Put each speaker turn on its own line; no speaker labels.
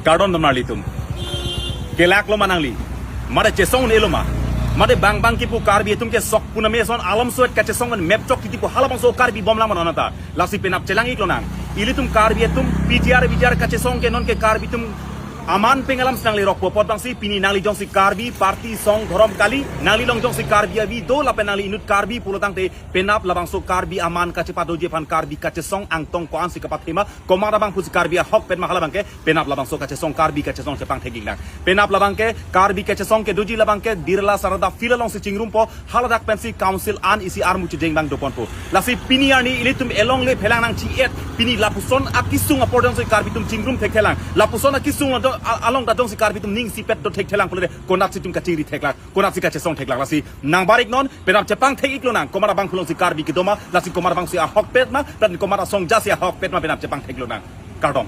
Kardon dom nali tum. Kelak loma nangli. Made Kachesong ne loma. Made bang bang kipu karbi tum ke sok puna me son alam suet Kachesong en map chok tipu halabang so karbi bom lamon onata. Lasi penap celang iklonang. Ili tum karbi tum bijar Kachesong ke non ke karbi tum aman pengalam nangli rok popot bangsi pini nangli jong si karbi parti song gorom kali nangli long jong si karbi abi do la penali inut karbi pulotang te penap labang so karbi aman kacepat do jepan karbi Kachesong angtong ko an si kapat hima komara bang pusi karbi hok pen mahala bang ke penap labang so Kachesong karbi Kachesong sepang theging lang penap labang ke karbi Kachesong ke doji labang ke dirla sarada filalong si chingrum po haladak pensi council an isi armu jeng bang dopon po lasi pini ani ilitum elong le phelang nang chiet pini lapuson akisung apodong so karbi tum chingrum thekhelang lapuson akisung along da dong si karbi tum ning si pet do thek thelang pole konak si tum kachiri thekla konak si Kachesong thekla lasi nang barik non penap jepang thek iklo nang komara bang khulong si karbi ki doma lasi komara bang si a hok pet ma dan komara song ja si a hok pet ma penap jepang theklo nang kardom